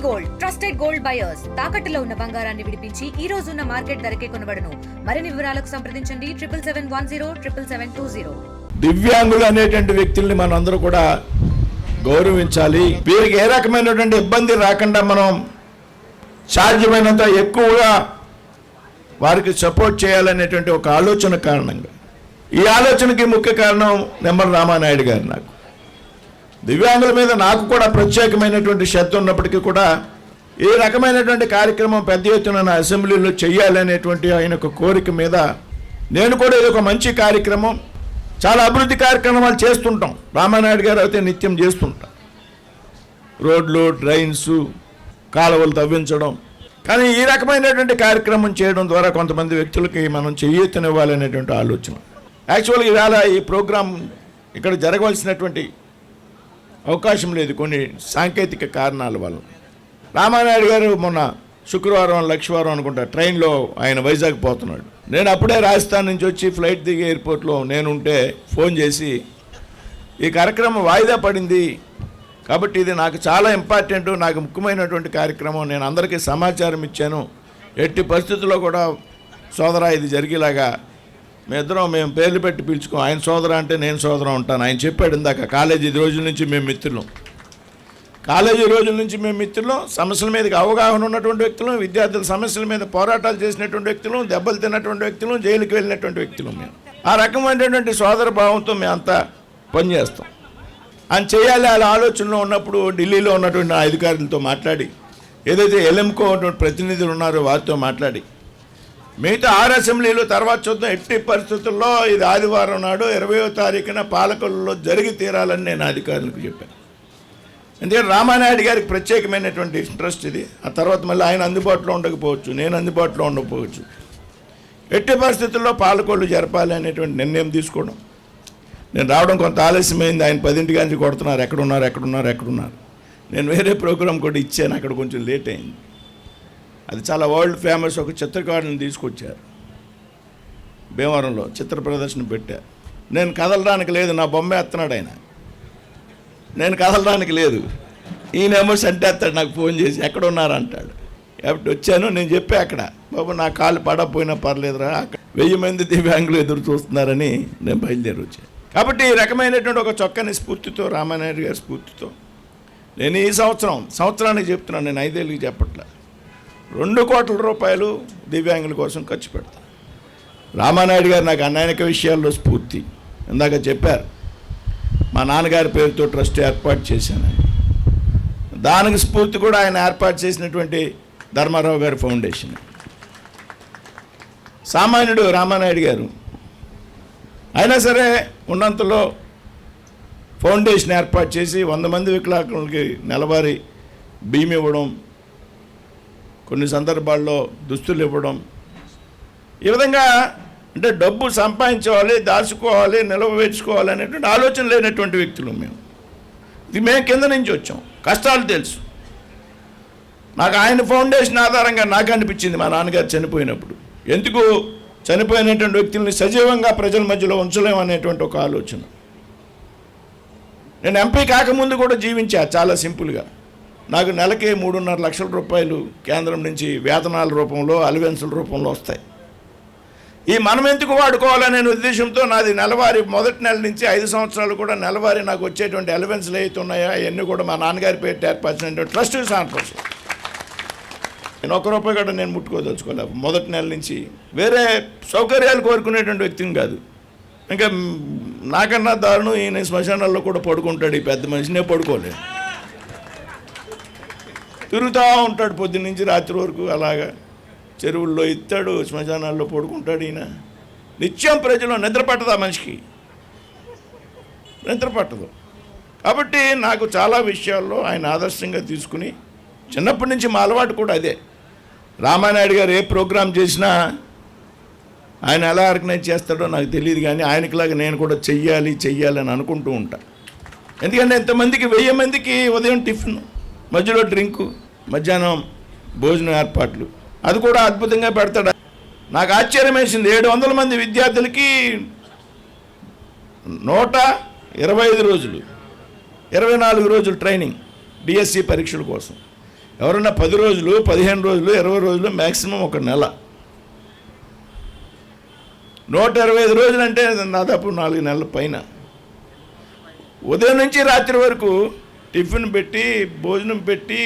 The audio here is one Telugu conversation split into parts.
గోల్డ్ ట్రస్టెడ్ గోల్డ్ బయర్స్ తాకట్టులో ఉన్న బంగారాన్ని విడిపించి ఈ రోజు ఉన్న మార్కెట్ ధరకే కొనబడును. మరిన్ని వివరాలకు సంప్రదించండి 7771077720. దివ్యాంగులు అనేటువంటి వ్యక్తుల్ని మనం అందరూ కూడా గౌరవించాలి. వీరికి ఏ రకమైనటువంటి ఇబ్బంది రాకుండా మనం సాధ్యమైనంత ఎక్కువగా వారికి సపోర్ట్ చేయాలనేటువంటి ఒక ఆలోచన కారణంగా, ఈ ఆలోచనకి ముఖ్య కారణం నిమ్మల రామానాయుడు గారు. నాకు దివ్యాంగుల మీద నాకు కూడా ప్రత్యేకమైనటువంటి శ్రద్ధ ఉన్నప్పటికీ కూడా ఈ రకమైనటువంటి కార్యక్రమం పెద్ద ఎత్తున నా అసెంబ్లీలో చేయాలనేటువంటి ఆయన ఒక కోరిక మీద నేను కూడా ఇది ఒక మంచి కార్యక్రమం, చాలా అభివృద్ధి కార్యక్రమాలు చేస్తుంటాం. రామానాయుడు గారు అయితే నిత్యం చేస్తుంటాం. రోడ్లు, డ్రైన్స్, కాలువలు తవ్వించడం. కానీ ఈ రకమైనటువంటి కార్యక్రమం చేయడం ద్వారా కొంతమంది వ్యక్తులకి మనం చేయూతనివ్వాలనేటువంటి ఆలోచన. యాక్చువల్గా ఇవాళ ఈ ప్రోగ్రాం ఇక్కడ జరగవలసినటువంటి అవకాశం లేదు కొన్ని సాంకేతిక కారణాల వల్ల. రామానాయుడు గారు మొన్న శుక్రవారం లక్షవారం అనుకుంటా ట్రైన్లో ఆయన వైజాగ్ పోతున్నాడు. నేను అప్పుడే రాజస్థాన్ నుంచి వచ్చి ఫ్లైట్ దిగి ఎయిర్పోర్ట్లో నేనుంటే ఫోన్ చేసి ఈ కార్యక్రమం వాయిదా పడింది కాబట్టి ఇది నాకు చాలా ఇంపార్టెంట్, నాకు ముఖ్యమైనటువంటి కార్యక్రమం, నేను అందరికీ సమాచారం ఇచ్చాను, ఎట్టి పరిస్థితుల్లో కూడా సోదరా ఇది జరిగేలాగా మేము పేర్లు పెట్టి పిలుచుకో, ఆయన సోదరా అంటే నేను సోదరా ఉంటాను. ఆయన చెప్పాడు ఇందాక, కాలేజీ రోజుల నుంచి మేము మిత్రులం, సమస్యల మీదకి అవగాహన ఉన్నటువంటి వ్యక్తులు, విద్యార్థుల సమస్యల మీద పోరాటాలు చేసినటువంటి వ్యక్తులు, దెబ్బలు తిన్నటువంటి వ్యక్తులు, జైలుకి వెళ్ళినటువంటి వ్యక్తులు. మేము ఆ రకమైనటువంటి సోదర భావంతో మేమంతా పనిచేస్తాం. ఆయన చేయాలి అలా ఆలోచనలో ఉన్నప్పుడు ఢిల్లీలో ఉన్నటువంటి అధికారులతో మాట్లాడి, ఏదైతే ఎల్ఎంకో ప్రతినిధులు ఉన్నారో వారితో మాట్లాడి, మిగతా 6 అసెంబ్లీలు తర్వాత చూద్దాం, ఎట్టి పరిస్థితుల్లో ఇది ఆదివారం నాడు 20వ తారీఖున పాలకొల్లులో జరిగి తీరాలని నేను అధికారులకు చెప్పాను. ఎందుకంటే రామానాయుడు గారికి ప్రత్యేకమైనటువంటి ఇంట్రెస్ట్ ఇది. ఆ తర్వాత మళ్ళీ ఆయన అందుబాటులో ఉండకపోవచ్చు, నేను అందుబాటులో ఉండకపోవచ్చు. ఎట్టి పరిస్థితుల్లో పాలకొల్లు జరపాలి అనేటువంటి నిర్ణయం తీసుకోవడం. నేను రావడం కొంత ఆలస్యమైంది, ఆయన 10 గంటలకు కొడుతున్నారు, ఎక్కడున్నారు. నేను వేరే ప్రోగ్రాం కూడా ఇచ్చాను, అక్కడ కొంచెం లేట్ అయింది. అది చాలా వరల్డ్ ఫేమస్ ఒక చిత్రకారుని తీసుకొచ్చారు, భీమవరంలో చిత్ర ప్రదర్శన పెట్టారు. నేను కదలడానికి లేదు, నా బొమ్మ ఎత్తనాడు ఆయన, నేను కదలడానికి లేదు. ఈయనేమో సంటేస్తాడు, నాకు ఫోన్ చేసి ఎక్కడ ఉన్నారు అంటాడు. కాబట్టి వచ్చాను, నేను చెప్పా అక్కడ, బాబు నా కాళ్ళు పడకపోయినా పర్లేదురా, అక్కడ 1000 మంది దివ్యాంగులు ఎదురు చూస్తున్నారని నేను బయలుదేరి వచ్చాను. కాబట్టి ఈ రకమైనటువంటి ఒక చొక్కని స్ఫూర్తితో, రామానాయుడు గారి స్ఫూర్తితో నేను ఈ సంవత్సరానికి చెప్తున్నాను, నేను 5 ఏళ్ళకి చెప్పట్లే, 2 కోట్ల రూపాయలు దివ్యాంగుల కోసం ఖర్చు పెడతాను. రామానాయుడు గారు నాకు అనేక విషయాల్లో స్ఫూర్తి. ఇందాక చెప్పారు మా నాన్నగారి పేరుతో ట్రస్ట్ ఏర్పాటు చేశానని, దానికి స్ఫూర్తి కూడా ఆయన ఏర్పాటు చేసినటువంటి ధర్మారావు గారి ఫౌండేషన్. సామాన్యుడు రామానాయుడు గారు అయినా సరే ఉన్నంతలో ఫౌండేషన్ ఏర్పాటు చేసి 100 మంది వికలాంగులకి నెలవారీ బియ్యం ఇవ్వడం, కొన్ని సందర్భాల్లో దుస్తులు ఇవ్వడం, ఈ విధంగా అంటే డబ్బు సంపాదించుకోవాలి, దాచుకోవాలి, నిలవేర్చుకోవాలి అనేటువంటి ఆలోచన లేనటువంటి వ్యక్తులు మేము. ఇది మేము కింద నుంచి వచ్చాం, కష్టాలు తెలుసు. నాకు ఆయన ఫౌండేషన్ ఆధారంగా నాకు అనిపించింది, మా నాన్నగారు చనిపోయినప్పుడు ఎందుకు చనిపోయినటువంటి వ్యక్తుల్ని సజీవంగా ప్రజల మధ్యలో ఉంచలేము అనేటువంటి ఒక ఆలోచన. నేను ఎంపీ కాకముందు కూడా జీవించా చాలా సింపుల్గా. నాకు నెలకి 3.5 లక్షల రూపాయలు కేంద్రం నుంచి వేతనాల రూపంలో, అలవెన్సుల రూపంలో వస్తాయి. ఈ మనం ఎందుకు వాడుకోవాలనే ఉద్దేశంతో నాది నెలవారీ మొదటి నెల నుంచి 5 సంవత్సరాలు కూడా నెలవారీ నాకు వచ్చేటువంటి అలవెన్సులు అయితే ఉన్నాయో అవన్నీ కూడా మా నాన్నగారి పేరు ఏర్పరిచినటువంటి ట్రస్ట్ సాంపర్స్. నేను 1 రూపాయి కూడా నేను ముట్టుకోదలుచుకోలేదు. మొదటి నెల నుంచి వేరే సౌకర్యాలు కోరుకునేటువంటి వ్యక్తిని కాదు. ఇంకా నాకన్నా దారుణం ఈయన శ్మశానాల్లో కూడా పడుకుంటాడు. ఈ పెద్ద మనిషినే పడుకోలేదు, తిరుగుతూ ఉంటాడు పొద్దున్న నుంచి రాత్రి వరకు. అలాగా చెరువుల్లో ఇస్తాడు, శ్మశానాల్లో పడుకుంటాడు. ఈయన నిత్యం ప్రజలు నిద్ర పట్టదు, ఆ మనిషికి నిద్ర పట్టదు. కాబట్టి నాకు చాలా విషయాల్లో ఆయన ఆదర్శంగా తీసుకుని చిన్నప్పటి నుంచి మా అలవాటు కూడా అదే. రామానాయుడు గారు ఏ ప్రోగ్రాం చేసినా ఆయన ఎలా ఆర్గనైజ్ చేస్తాడో నాకు తెలియదు, కానీ ఆయనకిలాగా నేను కూడా చెయ్యాలి అని అనుకుంటూ ఉంటా. ఎందుకంటే ఎంతమందికి 1000 మందికి ఉదయం టిఫిన్, మధ్యలో డ్రింకు, మధ్యాహ్నం భోజనం ఏర్పాట్లు, అది కూడా అద్భుతంగా పెడతాడు. నాకు ఆశ్చర్యం వేసింది, 700 మంది విద్యార్థులకి 125 రోజులు 24 రోజులు ట్రైనింగ్ డిఎస్సి పరీక్షల కోసం. ఎవరన్నా 10 రోజులు 15 రోజులు 20 రోజులు మ్యాక్సిమం ఒక నెల. 125 రోజులు అంటే దాదాపు 4 నెలల పైన. ఉదయం నుంచి రాత్రి వరకు టిఫిన్ పెట్టి భోజనం పెట్టి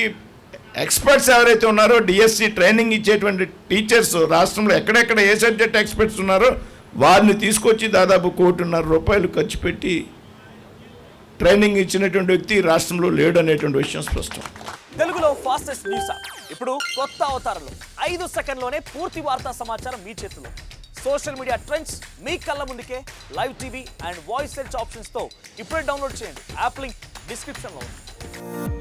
ఎక్స్పర్ట్స్ ఎవరైతే ఉన్నారో డిఎస్సి ట్రైనింగ్ ఇచ్చేటువంటి టీచర్స్ రాష్ట్రంలో ఎక్కడెక్కడ ఏ సబ్జెక్ట్ ఎక్స్పర్ట్స్ ఉన్నారో వారిని తీసుకొచ్చి దాదాపు 1.5 కోటి ఖర్చు పెట్టి ట్రైనింగ్ ఇచ్చినటువంటి వ్యక్తి రాష్ట్రంలో లేడు అనేటువంటి విషయం స్పష్టం. తెలుగులో ఫాస్టెస్ట్ న్యూస్ ఇప్పుడు కొత్త అవతారంలో 5 సెకండ్లోనే పూర్తి వార్తా సమాచారం మీ చేతిలో. సోషల్ మీడియా ట్రెండ్స్ మీ కళ్ళ ముందుకే live TV and voice search ఆప్షన్స్తో ఇప్పుడే డౌన్లోడ్ చేయండి. యాప్ లింక్ డిస్క్రిప్షన్లో ఉంది.